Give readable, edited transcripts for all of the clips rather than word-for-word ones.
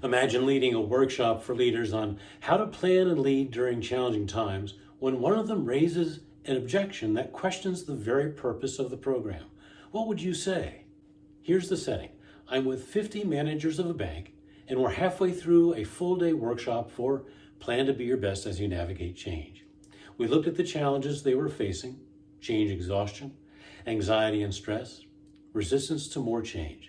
Imagine leading a workshop for leaders on how to plan and lead during challenging times when one of them raises an objection that questions the very purpose of the program. What would you say? Here's the setting. I'm with 50 managers of a bank, and we're halfway through a full-day workshop for Plan to Be Your Best as You Navigate Change. We looked at the challenges they were facing: change exhaustion, anxiety and stress, resistance to more change.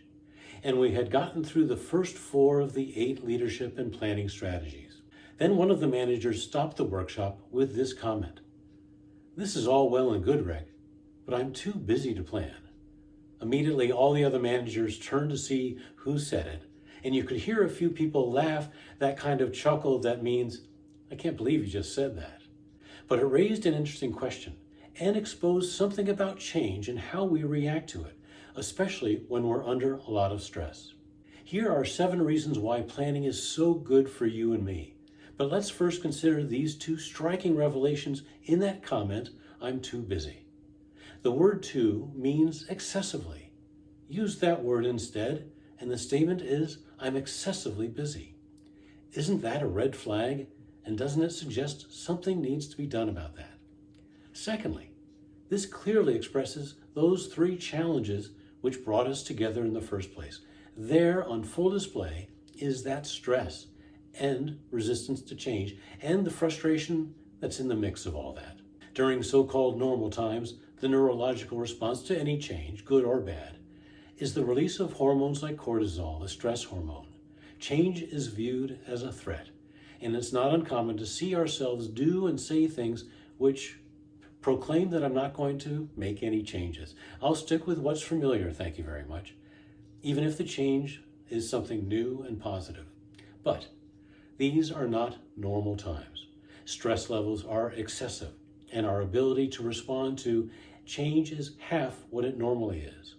And we had gotten through the first 4 of the 8 leadership and planning strategies. Then one of the managers stopped the workshop with this comment: "This is all well and good, Rick, but I'm too busy to plan." Immediately, all the other managers turned to see who said it, and you could hear a few people laugh, that kind of chuckle that means, "I can't believe you just said that." But it raised an interesting question and exposed something about change and how we react to it, especially when we're under a lot of stress. Here are 7 reasons why planning is so good for you and me. But let's first consider these 2 striking revelations in that comment, "I'm too busy." The word "too" means excessively. Use that word instead, and the statement is, "I'm excessively busy." Isn't that a red flag? And doesn't it suggest something needs to be done about that? Secondly, this clearly expresses those 3 challenges which brought us together in the first place. There on full display is that stress and resistance to change and the frustration that's in the mix of all that. During so-called normal times, the neurological response to any change, good or bad, is the release of hormones like cortisol, the stress hormone. Change is viewed as a threat, and it's not uncommon to see ourselves do and say things which proclaim that I'm not going to make any changes. I'll stick with what's familiar, thank you very much, even if the change is something new and positive. But these are not normal times. Stress levels are excessive, and our ability to respond to change is half what it normally is.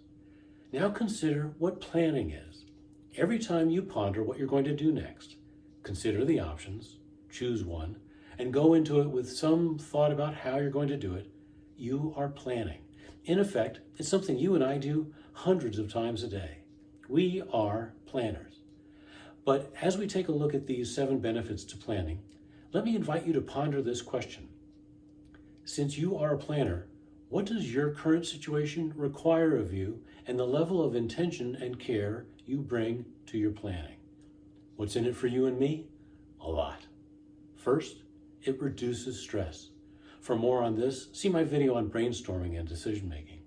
Now consider what planning is. Every time you ponder what you're going to do next, consider the options, choose one, and go into it with some thought about how you're going to do it. You are planning. In effect, it's something you and I do hundreds of times a day. We are planners. But as we take a look at these 7 benefits to planning, let me invite you to ponder this question. Since you are a planner, what does your current situation require of you and the level of intention and care you bring to your planning? What's in it for you and me? A lot. First, it reduces stress. For more on this, see my video on brainstorming and decision-making.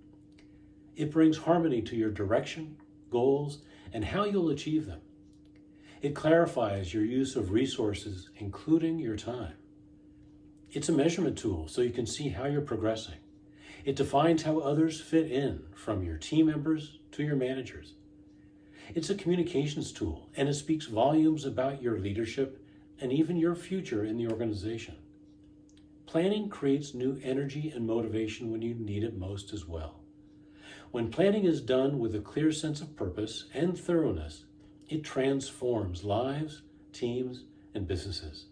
It brings harmony to your direction, goals, and how you'll achieve them. It clarifies your use of resources, including your time. It's a measurement tool so you can see how you're progressing. It defines how others fit in, from your team members to your managers. It's a communications tool, and it speaks volumes about your leadership and even your future in the organization. Planning creates new energy and motivation when you need it most as well. When planning is done with a clear sense of purpose and thoroughness, it transforms lives, teams, and businesses.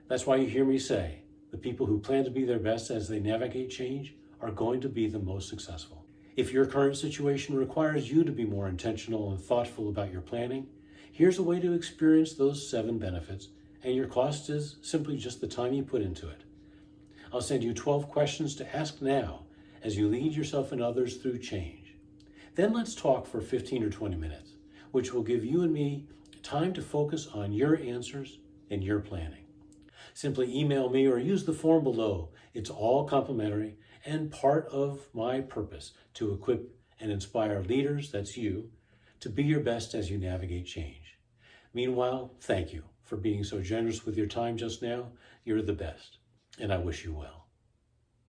That's why you hear me say, the people who plan to be their best as they navigate change are going to be the most successful. If your current situation requires you to be more intentional and thoughtful about your planning, here's a way to experience those 7 benefits, and your cost is simply just the time you put into it. I'll send you 12 questions to ask now as you lead yourself and others through change. Then let's talk for 15 or 20 minutes, which will give you and me time to focus on your answers and your planning. Simply email me or use the form below. It's all complimentary and part of my purpose to equip and inspire leaders, that's you, to be your best as you navigate change. Meanwhile, thank you for being so generous with your time just now. You're the best, and I wish you well.